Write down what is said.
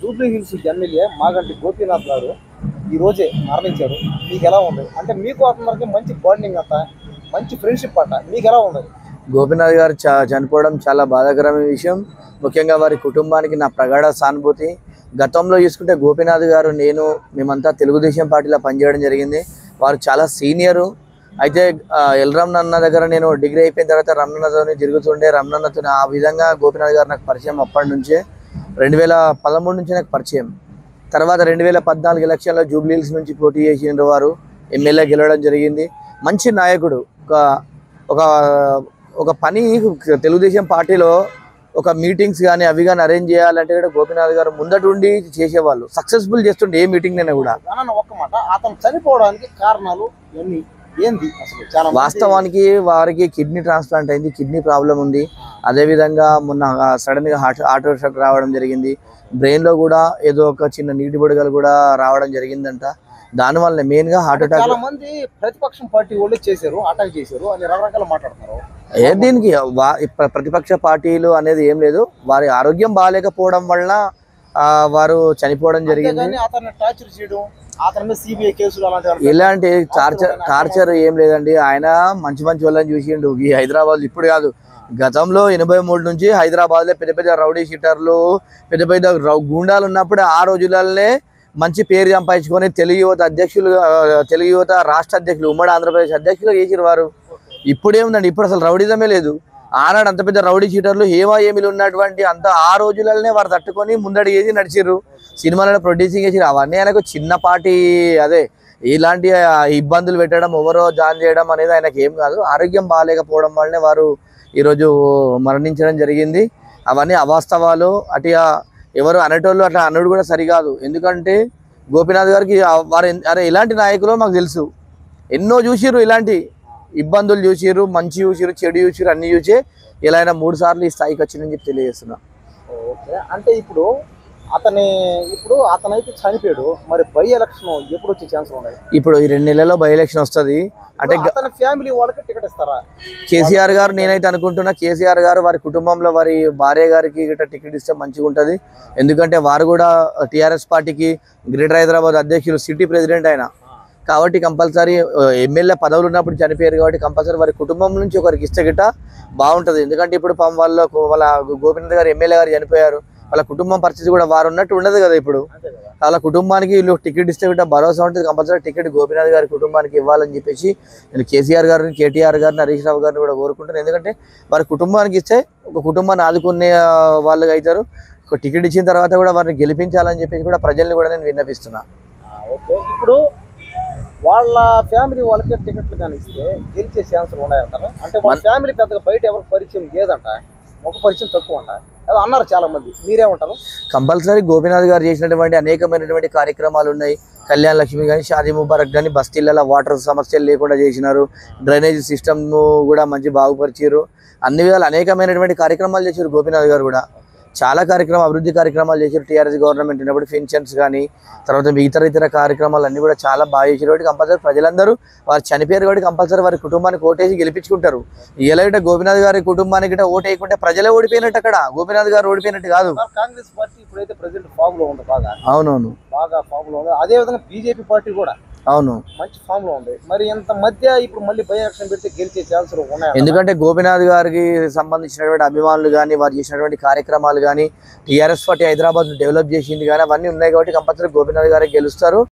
Jubilee hills MLA Maganti Gopinath గారు ఈ రోజే మరణించారు. మీకు ఎలా ఉంది? అంటే మీకు అతనికి మంచి బాండింగ్ అంట, మంచి ఫ్రెండ్షిప్ అంట, మీకు ఎలా ఉంది? గోపీనాథ్ గారు చనిపోవడం చాలా బాధాకరమైన విషయం. ముఖ్యంగా వారి కుటుంబానికి నా ప్రగాఢ సానుభూతి. గతంలో చూసుకుంటే గోపీనాథ్ గారు మేమంతా తెలుగుదేశం పార్టీలో పనిచేయడం జరిగింది. వారు చాలా సీనియరు. అయితే ఎల్ రమణన్న దగ్గర నేను డిగ్రీ అయిపోయిన తర్వాత రమణన్నతో తిరుగుతుండే. రమణన్నతో ఆ విధంగా గోపీనాథ్ గారు నాకు పరిచయం అప్పటి నుంచే 2013 నుంచి నాకు పరిచయం. తర్వాత 2014 ఎలక్షన్లో జూబ్లీ హిల్స్ నుంచి పోటీ చేసిన వారు ఎమ్మెల్యే గెలవడం జరిగింది. మంచి నాయకుడు. ఒక ఒక పని తెలుగుదేశం పార్టీలో ఒక మీటింగ్స్ కానీ అవి కానీ అరేంజ్ చేయాలంటే కూడా గోపీనాథ్ గారు ముందటుండి చేసేవాళ్ళు. సక్సెస్ఫుల్ చేస్తుండే ఏ మీటింగ్ అయినా కూడా. ఒక్క మాట, అతను చనిపోవడానికి కారణాలు ఏంది అసలు? చాలా వాస్తవానికి వారికి కిడ్నీ ట్రాన్స్ప్లాంట్ అయింది, కిడ్నీ ప్రాబ్లం ఉంది. అదేవిధంగా మొన్న సడన్గా హార్ట్ అటాక్ రావడం జరిగింది. బ్రెయిన్లో కూడా ఏదో ఒక చిన్న నీటి బుడగలు కూడా రావడం జరిగిందంట. దానివల్ల మెయిన్గా హార్ట్ అటాక్. చాలా మంది ప్రతిపక్షం పార్టీ వాళ్ళు చేశారు, అటాక్ చేశారు అని రకరకాల మాట్లాడుతున్నారు. దీనికి ప్రతిపక్ష పార్టీలు అనేది ఏం లేదు. వారి ఆరోగ్యం బాగాలేకపోవడం వలన వారు చనిపోవడం జరిగింది. అతన్ని టార్చర్ చేయడం, అతని మీద సిబిఐ కేసులు అలాంటి ఇలాంటి టార్చర్ ఏం లేదండి. ఆయన మంచి వాళ్ళని చూసిండు. ఈ హైదరాబాద్ ఇప్పుడు కాదు, గతంలో 83 నుంచి హైదరాబాద్ లో పెద్ద పెద్ద రౌడీ షీటర్లు, పెద్ద పెద్ద గూండాలు ఉన్నప్పుడు ఆ రోజులనే మంచి పేరు సంపాదించుకొని తెలుగు యువత రాష్ట్ర అధ్యక్షులు, ఉమ్మడి ఆంధ్రప్రదేశ్ అధ్యక్షులు చేసిరు వారు. ఇప్పుడేముందండి, ఇప్పుడు అసలు రౌడీజమే లేదు. ఆనాడు అంత పెద్ద రౌడీ షీటర్లు ఏమిలు ఉన్నటువంటి అంత ఆ రోజులనే వారు తట్టుకొని ముందడి చేసి నడిచిర్రు. సినిమాలను ప్రొడ్యూసింగ్ చేసిరు. అవన్నీ ఆయనకు చిన్నపాటి అదే ఇలాంటి ఇబ్బందులు పెట్టడం, ఎవరో జాయిన్ చేయడం అనేది ఆయనకి ఏం కాదు. ఆరోగ్యం బాగాలేకపోవడం వల్లనే వారు ఈరోజు మరణించడం జరిగింది. అవన్నీ అవాస్తవాలు. అటుగా ఎవరు అనేటోళ్ళు అట్లా అన్నడు కూడా సరికాదు. ఎందుకంటే గోపీనాథ్ గారికి వారు ఇలాంటి నాయకులు మాకు తెలుసు. ఎన్నో చూసిర్రు, ఇలాంటి ఇబ్బందులు చూసిర్రు, మంచి చూసిర్రు, చెడు చూసిర్రు, అన్ని చూసి ఇలా ఆయన 3 సార్లు ఈ స్థాయికి వచ్చిందని చెప్పి తెలియజేస్తున్నా. ఓకే, అంటే ఇప్పుడు అతనైతే చనిపోయాడు. మరి బై ఎలక్షన్ ఎప్పుడు వచ్చే ఛాన్స్ ఉన్నాయి? ఇప్పుడు ఈ 2 నెలల్లో బై ఎలక్షన్ వస్తుంది. అంటే అతని ఫ్యామిలీ వాళ్ళకి టికెట్ ఇస్తారా? కేసీఆర్ గారు, నేనైతే అనుకుంటున్నా కేసీఆర్ గారు వారి కుటుంబంలో వారి భార్య గారికి టికెట్ ఇస్తే మంచిగా ఉంటుంది. ఎందుకంటే వారు కూడా టీఆర్ఎస్ పార్టీకి గ్రేటర్ హైదరాబాద్ అధ్యక్షులు, సిటీ ప్రెసిడెంట్ ఆయన కాబట్టి కంపల్సరీ ఎమ్మెల్యే పదవులు ఉన్నప్పుడు చనిపోయారు కాబట్టి కంపల్సరీ వారి కుటుంబం నుంచి ఒకరికి ఇస్తే గిట్ట బాగుంటుంది. ఎందుకంటే ఇప్పుడు వాళ్ళ గోపీనాథ్ గారు ఎమ్మెల్యే గారు చనిపోయారు. వాళ్ళ కుటుంబం పరిస్థితి కూడా వారు ఉన్నట్టు ఉండదు కదా. ఇప్పుడు వాళ్ళ కుటుంబానికి వీళ్ళు టికెట్ ఇస్తే కూడా భరోసా ఉంటుంది. కంపల్సరీ టికెట్ గోపీనాథ్ గారి కుటుంబానికి ఇవ్వాలని చెప్పేసి నేను కేసీఆర్ గారిని, కేటీఆర్ గారిని, హరీష్ రావు గారిని కూడా కోరుకుంటాను. ఎందుకంటే వారి కుటుంబానికి ఇస్తే ఒక కుటుంబాన్ని ఆదుకునే వాళ్ళు అవుతారు. ఒక టికెట్ ఇచ్చిన తర్వాత కూడా వారిని గెలిపించాలని చెప్పేసి కూడా ప్రజల్ని కూడా నేను విన్నపిస్తున్నా. ఓకే, ఇప్పుడు వాళ్ళ ఫ్యామిలీ వాళ్ళకి టికెట్లు కానీ ఇస్తే గెలిచే ఛాన్సులు ఉన్నాయంటారా? అంటే వాళ్ళ ఫ్యామిలీ పెద్దగా బయట ఎవరికి పరిచయం లేదంట, ఒక పరిచయం తక్కువ అంట అలా అన్నారు చాలా మంది. మీరేమంటారు? కంపల్సరీ గోపీనాథ్ గారు చేసినటువంటి అనేకమైనటువంటి కార్యక్రమాలు ఉన్నాయి. కళ్యాణ్ లక్ష్మి కానీ, షాదీ ముబారక్ కానీ, బస్తీలలో వాటర్ సమస్యలు లేకుండా చేసినారు. డ్రైనేజ్ సిస్టమ్ కూడా మంచి బాగుపరిచారు. అన్ని విధాలు అనేకమైనటువంటి కార్యక్రమాలు చేశారు గోపీనాథ్ గారు కూడా. చాలా అభివృద్ధి కార్యక్రమాలు చేశారు. టీఆర్ఎస్ గవర్నమెంట్ ఉన్నప్పుడు పెన్షన్స్ కానీ, తర్వాత ఇతర కార్యక్రమాలు అన్ని కూడా చాలా బాగా చేశారు. కాబట్టి కంపల్సరీ ప్రజలందరూ వారు చనిపోయారు కాబట్టి కంపల్సరీ వారి కుటుంబానికి ఓటేసి గెలిపించుకుంటారు. ఎలాగంటే గోపీనాథ్ గారి కుటుంబానికి ఓటు వేయకుంటే ప్రజలే ఓడిపోయినట్టు, అక్కడ గోపీనాథ్ గారు ఓడిపోయినట్టు కాదు. కాంగ్రెస్ పార్టీ ఇప్పుడైతే ప్రెసిడెంట్ ఫామ్ లో ఉంది, బాగా. అవునవును, బాగా ఫామ్ లో ఉంది. అదే విధంగా బీజేపీ పార్టీ కూడా అవును మంచి ఫామ్ లో ఉంది. మరి ఇంత మధ్య ఇప్పుడు మళ్ళీ బై ఎలక్షన్ పెడితే గెలిచే ఛాన్సులు ఉన్నాయి? ఎందుకంటే గోపీనాథ్ గారికి సంబంధించినటువంటి అభిమానులు కానీ, వారు చేసినటువంటి కార్యక్రమాలు కానీ, టీఆర్ఎస్ పార్టీ హైదరాబాద్ డెవలప్ చేసింది కానీ అవన్నీ ఉన్నాయి కాబట్టి కంపల్సరీ గోపీనాథ్ గారికి గెలుస్తారు.